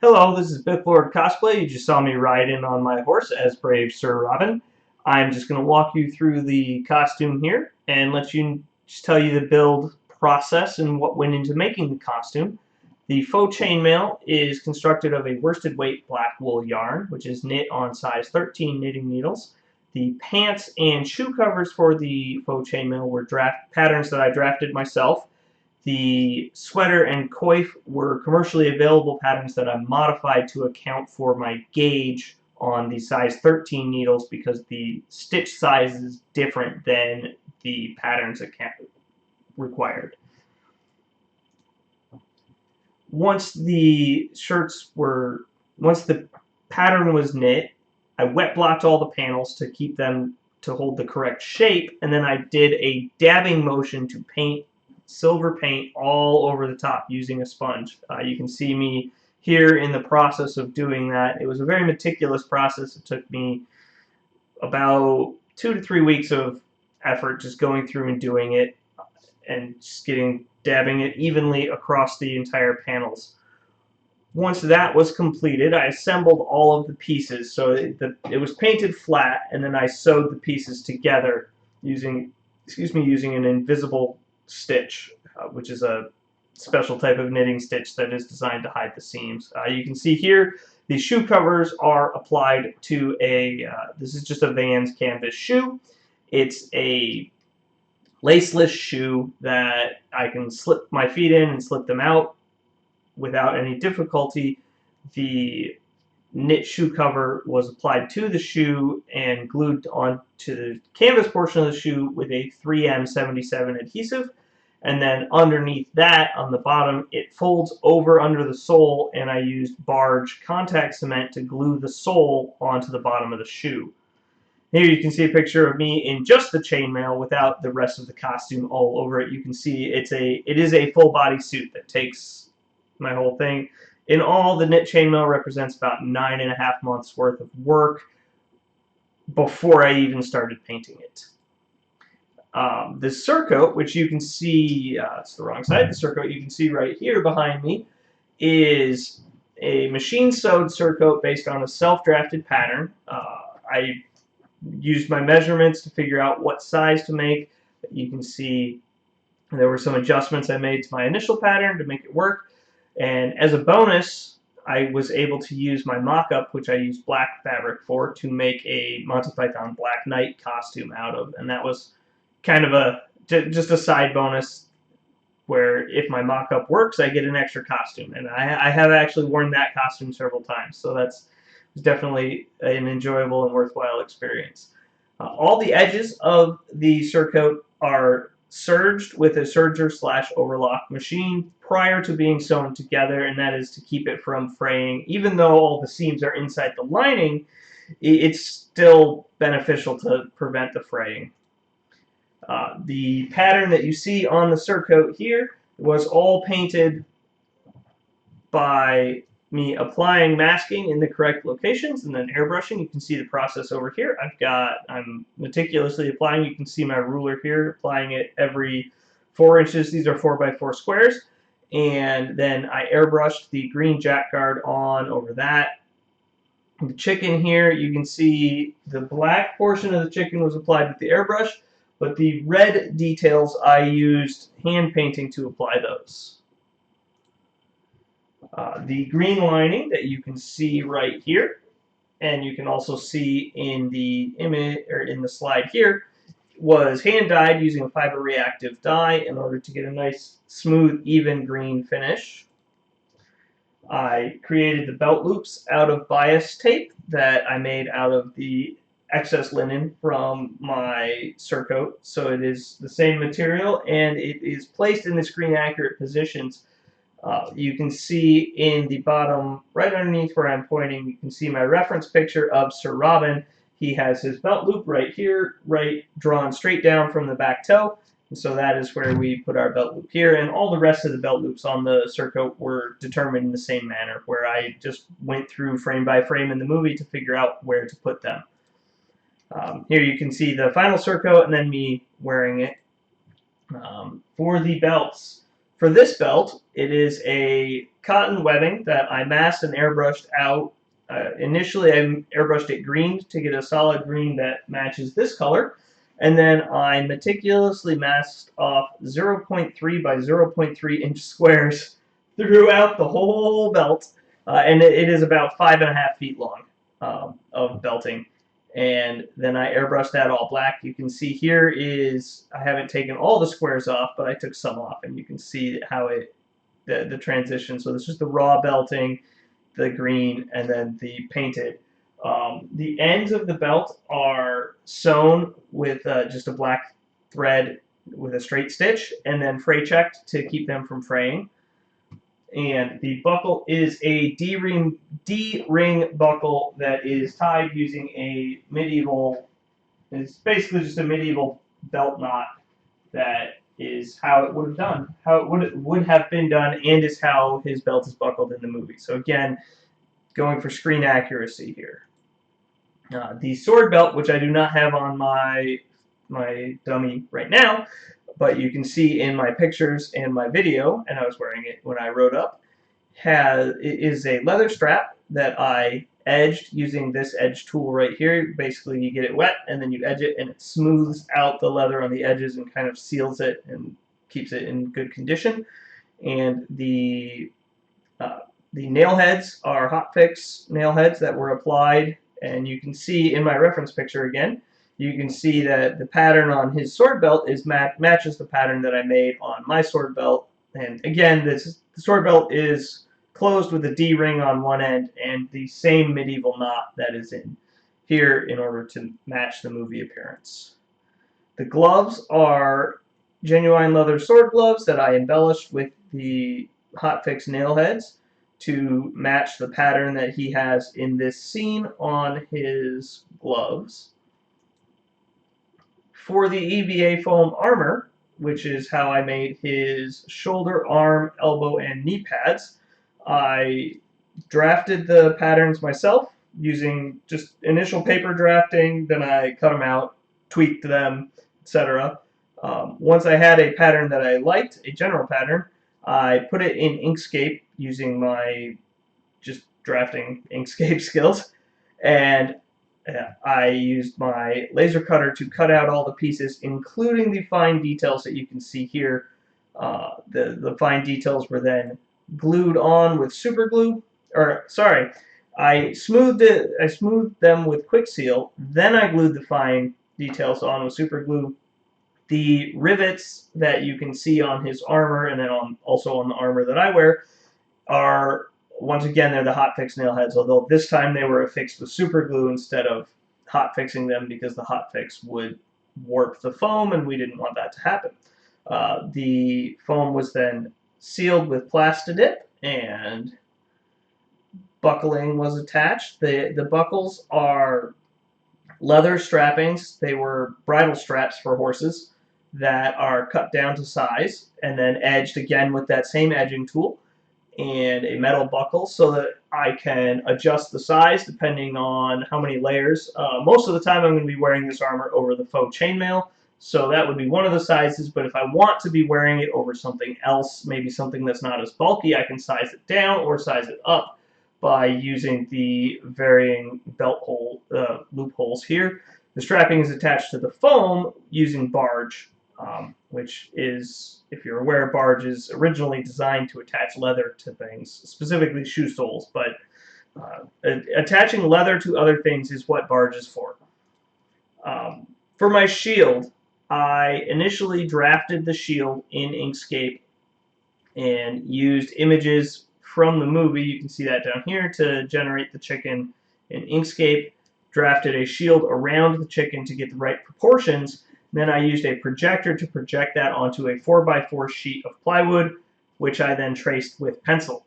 Hello, this is Bithlord Cosplay. You just saw me ride in on my horse as brave Sir Robin. I'm just going to walk you through the costume here and just tell you the build process and what went into making the costume. The faux chainmail is constructed of a worsted weight black wool yarn, which is knit on size 13 knitting needles. The pants and shoe covers for the faux chainmail were patterns that I drafted myself. The sweater and coif were commercially available patterns that I modified to account for my gauge on the size 13 needles because the stitch size is different than the patterns required. Once the pattern was knit, I wet blocked all the panels to keep them to hold the correct shape, and then I did a dabbing motion to paint silver paint all over the top using a sponge. You can see me here in the process of doing that. It was a very meticulous process. It took me about 2 to 3 weeks of effort just going through and doing it and just dabbing it evenly across the entire panels. Once that was completed, I assembled all of the pieces. So it was painted flat, and then I sewed the pieces together using an invisible stitch, which is a special type of knitting stitch that is designed to hide the seams. You can see here the shoe covers are applied to this is just a Vans canvas shoe. It's a laceless shoe that I can slip my feet in and slip them out without any difficulty. The knit shoe cover was applied to the shoe and glued onto the canvas portion of the shoe with a 3M77 adhesive. And then underneath that, on the bottom, it folds over under the sole, and I used barge contact cement to glue the sole onto the bottom of the shoe. Here you can see a picture of me in just the chainmail without the rest of the costume all over it. You can see it is a full body suit that takes my whole thing. In all, the knit chainmail represents about 9.5 months worth of work before I even started painting it. The surcoat, which you can see, it's the wrong side, the surcoat you can see right here behind me, is a machine-sewed surcoat based on a self-drafted pattern. I used my measurements to figure out what size to make. You can see there were some adjustments I made to my initial pattern to make it work. And as a bonus, I was able to use my mock-up, which I used black fabric for, to make a Monty Python Black Knight costume out of. And that was kind of just a side bonus where if my mock-up works, I get an extra costume. And I have actually worn that costume several times. So that's definitely an enjoyable and worthwhile experience. All the edges of the surcoat are serged with a serger/overlock machine prior to being sewn together, and that is to keep it from fraying. Even though all the seams are inside the lining, it's still beneficial to prevent the fraying. The pattern that you see on the surcoat here was all painted by me applying masking in the correct locations and then airbrushing. You can see the process over here. I'm meticulously applying. You can see my ruler here, applying it every 4 inches. These are 4x4 squares. And then I airbrushed the green jackguard on over that. The chicken here, you can see the black portion of the chicken was applied with the airbrush, but the red details I used hand painting to apply those. The green lining that you can see right here, and you can also see in the image or in the slide here, was hand dyed using a fiber reactive dye in order to get a nice, smooth, even green finish. I created the belt loops out of bias tape that I made out of the excess linen from my surcoat. So it is the same material, and it is placed in the screen accurate positions. You can see in the bottom, right underneath where I'm pointing, you can see my reference picture of Sir Robin. He has his belt loop right here, drawn straight down from the back toe. And so that is where we put our belt loop here. And all the rest of the belt loops on the surcoat were determined in the same manner, where I just went through frame by frame in the movie to figure out where to put them. Here you can see the final surcoat and then me wearing it. For the belts, For this belt, it is a cotton webbing that I masked and airbrushed out. Initially, I airbrushed it green to get a solid green that matches this color. And then I meticulously masked off 0.3 by 0.3 inch squares throughout the whole belt. And it is about 5.5 feet long of belting. And then I airbrushed that all black. You can see here is, I haven't taken all the squares off, but I took some off, and you can see how the transition. So this is the raw belting, the green, and then the painted. The ends of the belt are sewn with just a black thread with a straight stitch, and then fray checked to keep them from fraying. And the buckle is a D-ring buckle that is tied using a medieval. It's basically just a medieval belt knot that is how it would have done, how it would have been done, and is how his belt is buckled in the movie. So again, going for screen accuracy here. The sword belt, which I do not have on my dummy right now, but you can see in my pictures and my video, and I was wearing it when I rode up, is a leather strap that I edged using this edge tool right here. Basically, you get it wet, and then you edge it, and it smooths out the leather on the edges and kind of seals it and keeps it in good condition. And the nail heads are hotfix nail heads that were applied, and you can see in my reference picture again, you can see that the pattern on his sword belt matches the pattern that I made on my sword belt. And again, the sword belt is closed with a D-ring on one end and the same medieval knot that is in here in order to match the movie appearance. The gloves are genuine leather sword gloves that I embellished with the hotfix nail heads to match the pattern that he has in this scene on his gloves. For the EVA foam armor, which is how I made his shoulder, arm, elbow, and knee pads, I drafted the patterns myself using just initial paper drafting, then I cut them out, tweaked them, etc. Once I had a pattern that I liked, a general pattern, I put it in Inkscape using my just drafting Inkscape skills, and I used my laser cutter to cut out all the pieces, including the fine details that you can see here. The fine details were then glued on with super glue, or sorry, I smoothed them with quick seal, then I glued the fine details on with super glue. The rivets that you can see on his armor, and then also on the armor that I wear, are, once again, they're the hotfix nail heads, although this time they were affixed with super glue instead of hotfixing them because the hotfix would warp the foam, and we didn't want that to happen. The foam was then sealed with Plastidip, and buckling was attached. The buckles are leather strappings. They were bridle straps for horses that are cut down to size and then edged again with that same edging tool, and a metal buckle so that I can adjust the size depending on how many layers. Most of the time I'm going to be wearing this armor over the faux chainmail, so that would be one of the sizes, but if I want to be wearing it over something else, maybe something that's not as bulky, I can size it down or size it up by using the varying belt hole loopholes here. The strapping is attached to the foam using barge, which is, if you're aware, barge is originally designed to attach leather to things, specifically shoe soles, but attaching leather to other things is what barge is for. For my shield, I initially drafted the shield in Inkscape and used images from the movie, you can see that down here, to generate the chicken in Inkscape, drafted a shield around the chicken to get the right proportions. Then I used a projector to project that onto a 4x4 sheet of plywood, which I then traced with pencil.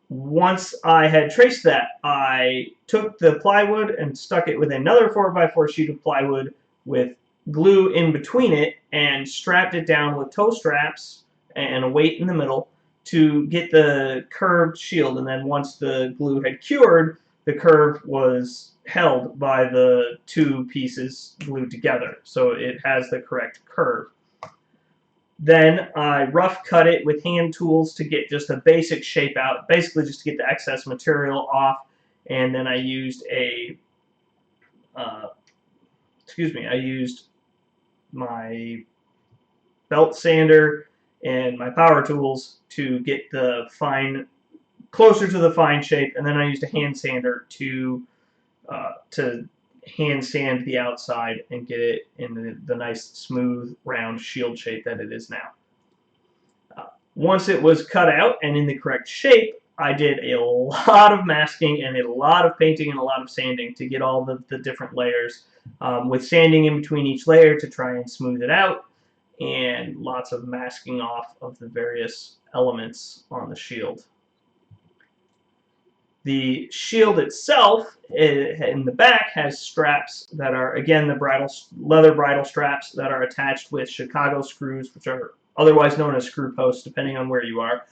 Once I had traced that, I took the plywood and stuck it with another 4x4 sheet of plywood with glue in between it and strapped it down with toe straps and a weight in the middle to get the curved shield. And then once the glue had cured, the curve was held by the two pieces glued together, so it has the correct curve. Then I rough cut it with hand tools to get just a basic shape out, basically just to get the excess material off. And then I used I used my belt sander and my power tools to get the closer to the fine shape. And then I used a hand sander to hand sand the outside and get it in the nice, smooth, round shield shape that it is now. Once it was cut out and in the correct shape, I did a lot of masking and a lot of painting and a lot of sanding to get all the different layers, with sanding in between each layer to try and smooth it out, and lots of masking off of the various elements on the shield. The shield itself in the back has straps that are, again, the leather bridle straps that are attached with Chicago screws, which are otherwise known as screw posts, depending on where you are.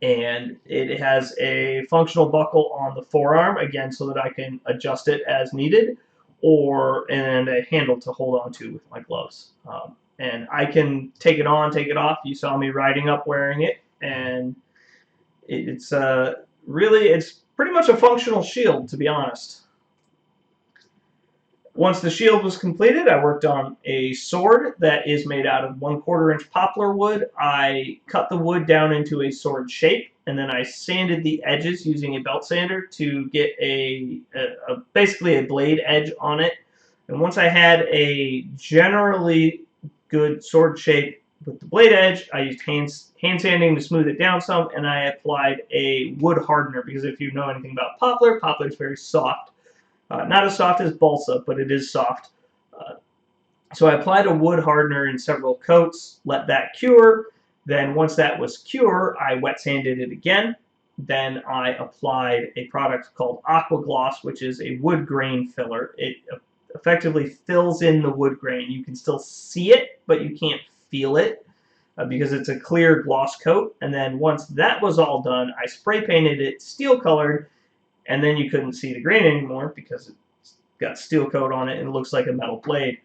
And it has a functional buckle on the forearm, again, so that I can adjust it as needed, and a handle to hold on to with my gloves. And I can take it on, take it off. You saw me riding up wearing it, and it's pretty much a functional shield, to be honest. Once the shield was completed, I worked on a sword that is made out of 1/4 inch poplar wood. I cut the wood down into a sword shape, and then I sanded the edges using a belt sander to get basically a blade edge on it. And once I had a generally good sword shape with the blade edge, I used hand sanding to smooth it down some, and I applied a wood hardener, because if you know anything about poplar is very soft. Not as soft as balsa, but it is soft. So I applied a wood hardener in several coats, let that cure. Then once that was cured, I wet sanded it again. Then I applied a product called Aqua Gloss, which is a wood grain filler. It effectively fills in the wood grain. You can still see it, but you can't feel it, because it's a clear gloss coat. And then once that was all done, I spray painted it steel colored, and then you couldn't see the grain anymore because it's got steel coat on it and it looks like a metal blade.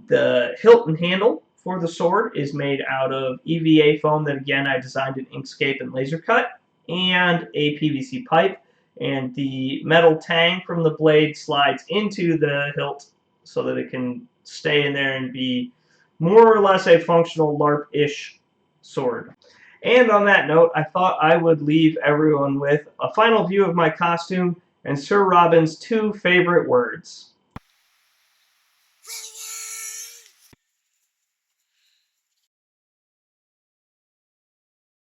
The hilt and handle for the sword is made out of EVA foam that, again, I designed in Inkscape and laser cut, and a PVC pipe. And the metal tang from the blade slides into the hilt so that it can stay in there and be more or less a functional LARP-ish sword. And on that note, I thought I would leave everyone with a final view of my costume and Sir Robin's 2 favorite words.